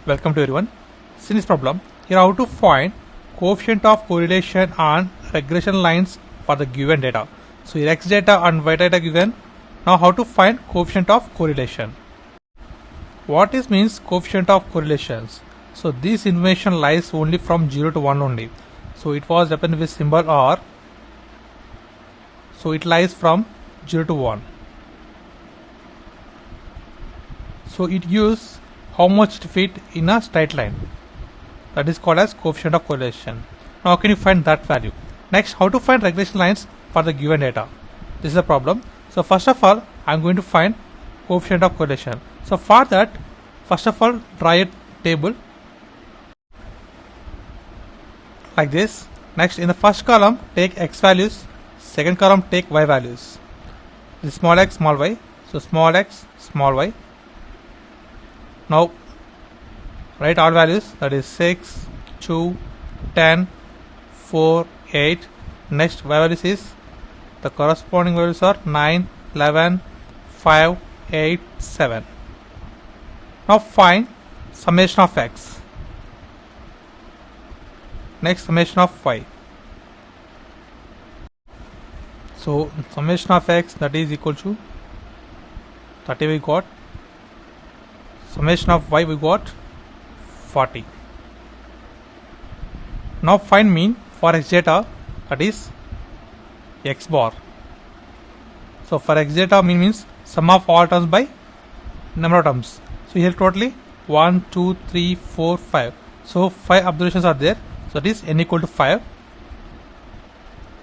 Welcome to everyone. In this problem, here how to find coefficient of correlation on regression lines for the given data. So here x data and y data given. Now how to find coefficient of correlation. What is means coefficient of correlations? So this information lies only from 0 to 1 only. So it was represented with symbol R. So it lies from 0 to 1. So it gives how much to fit in a straight line. That is called as coefficient of correlation. Now how can you find that value? Next, how to find regression lines for the given data. This is a problem. So first of all, I am going to find coefficient of correlation. So for that, first of all, draw a table like this. Next, in the first column, take x values. Second column, take y values. This is small x, small y. So small x, small y. Now write all values, that is 6, 2, 10, 4, 8. Next y values is the corresponding values are 9, 11, 5, 8, 7. Now find summation of x. Next summation of y. So summation of x, that is equal to 30 we got. Summation of y we got 40. Now find mean for x data, that is x bar. So for x data, mean means sum of all terms by number of terms. So here totally 1, 2, 3, 4, 5. So 5 observations are there. So that is n equal to 5.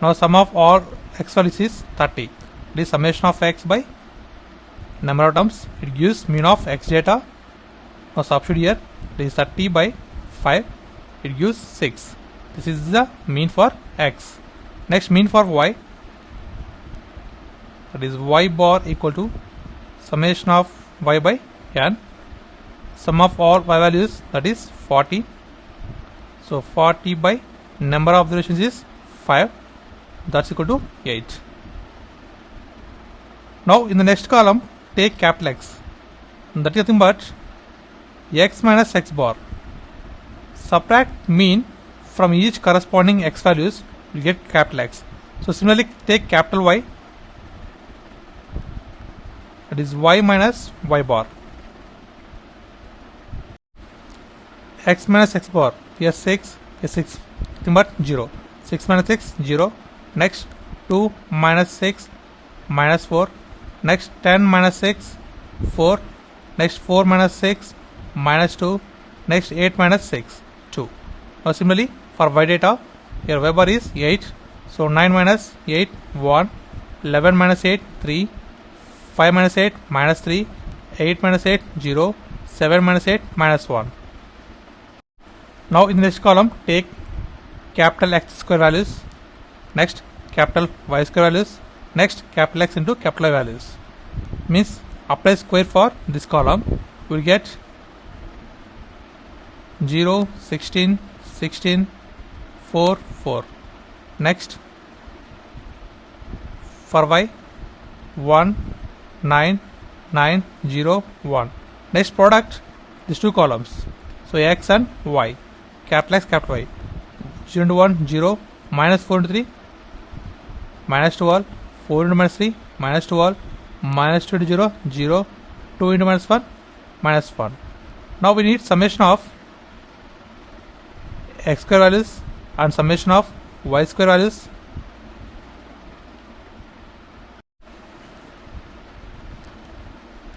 Now sum of all x values is 30. This summation of x by number of terms. It gives mean of x data. Now substitute here, this is 30 by 5, it gives 6. This is the mean for x. Next, mean for y, that is y bar equal to summation of y by n. Sum of all y values, that is 40. So 40 by number of observations is 5, that's equal to 8. Now in the next column, take capital X. That is nothing but x minus x bar. Subtract mean from each corresponding x values, you get capital X. So similarly, take capital Y, that is y minus y bar. X minus x bar, here 6, here 6, nothing but 0. 6 minus 6, 0. Next 2 minus 6, minus 4. Next 10 minus 6, 4. Next 4 minus 6, minus 2. Next 8 minus 6, 2. Now similarly for y data, here y bar is 8. So 9 minus 8, 1. 11 minus 8, 3. 5 minus 8, minus 3. 8 minus 8, 0. 7 minus 8, minus 1. Now in the next column, take capital X square values. Next capital Y square values. Next capital X into capital Y values. Means apply square for this column. You will get 0, 16, 16, 4, 4. Next for y 1, 9, 9, 0, 1. Next product these two columns. So x and y. Capital X, capital Y. 0 into 1, 0. Minus 4 into 3. Minus 12. 4 into minus 3. Minus 12. Minus 2 into 0. 0. 2 into minus 1. Minus 1. Now we need summation of x square values and summation of y square values.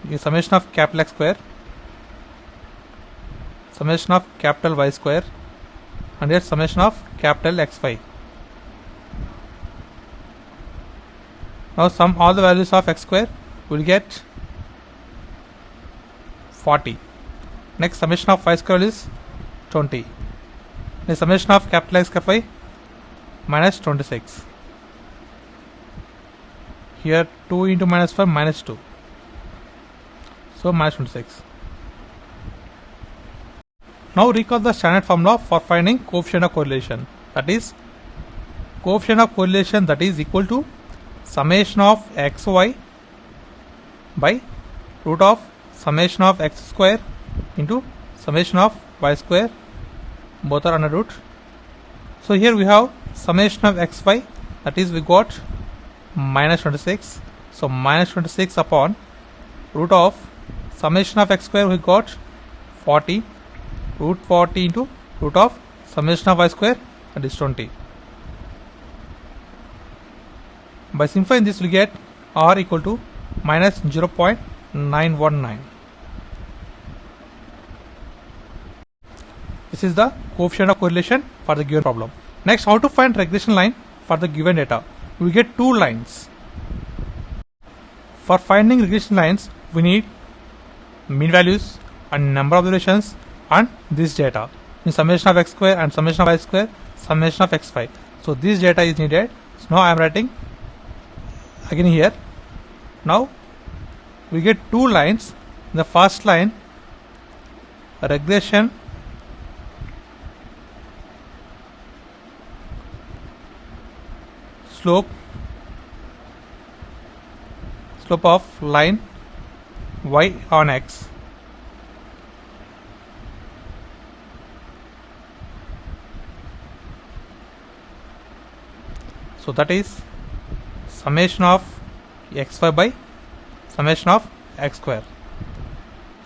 The summation of capital X square, summation of capital Y square, and here summation of capital XY. Now sum all the values of x square, we will get 40. Next summation of y square is 20. The summation of capital X capital Y minus 26. Here 2 into minus 5 minus 2. So minus 26. Now recall the standard formula for finding coefficient of correlation. That is coefficient of correlation, that is equal to summation of xy by root of summation of x square into summation of y square, both are under root. So here we have summation of xy, that is we got minus 26. So minus 26 upon root of summation of x square, we got 40, root 40 into root of summation of y square, that is 20. By simplifying this, we get r equal to minus 0.919. This is the coefficient of correlation for the given problem. Next, how to find regression line for the given data? We get two lines. For finding regression lines, we need mean values and number of observations and this data in summation of x square and summation of y square, summation of xy. So this data is needed. So now I am writing again here. Now we get two lines. In the first line, regression slope of line y on x. So that is summation of xy by summation of x square.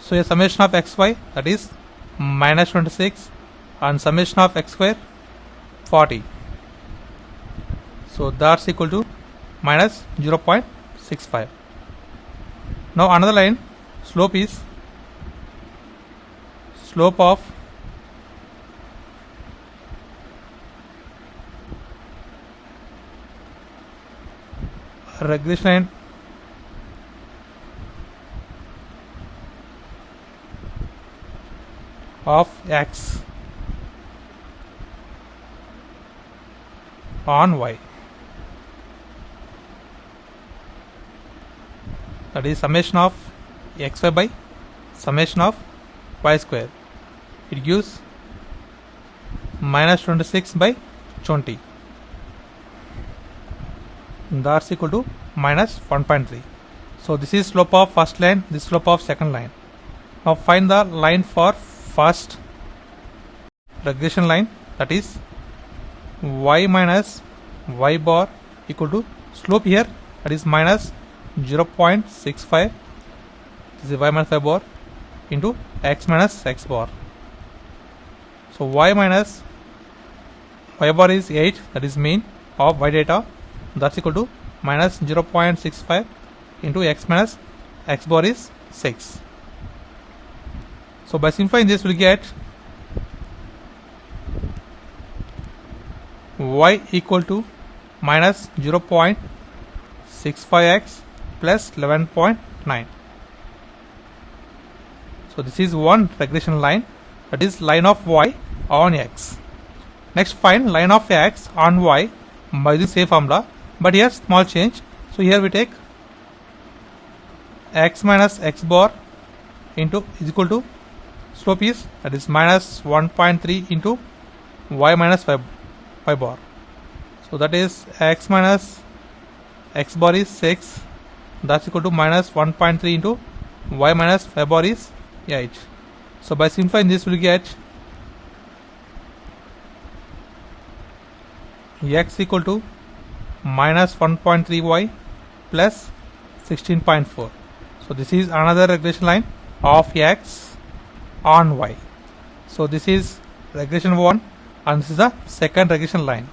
So a summation of xy, that is minus 26, and summation of x square 40. So that's equal to minus 0.65. Now another line, slope is slope of regression line of x on y, that is summation of xy by summation of y square. It gives minus 26 by 20. That's equal to minus 1.3. So this is slope of first line, this slope of second line. Now find the line for first regression line, that is y minus y bar equal to slope here, that is minus 0.65. This is y minus y bar into x minus x bar. So y minus y bar is 8, that is mean of y data. That's equal to minus 0.65 into x minus x bar is 6. So by simplifying this, we'll get y equal to minus 0.65x plus 11.9. So this is one regression line, that is line of y on x. Next, find line of x on y by the same formula, but here small change. So here we take x minus x bar into is equal to slope is, that is minus 1.3 into y minus y bar. So that is x minus x bar is 6, that's equal to minus 1.3 into y minus y bar is 8. So by simplifying this, we will get x equal to minus 1.3y plus 16.4. So this is another regression line of x on y. So this is regression 1 and this is the second regression line.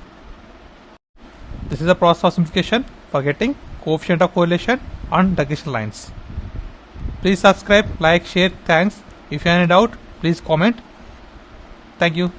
This is the process of simplification for getting coefficient of correlation on regression lines. Please subscribe, like, share. Thanks. If you have any doubt, please comment. Thank you.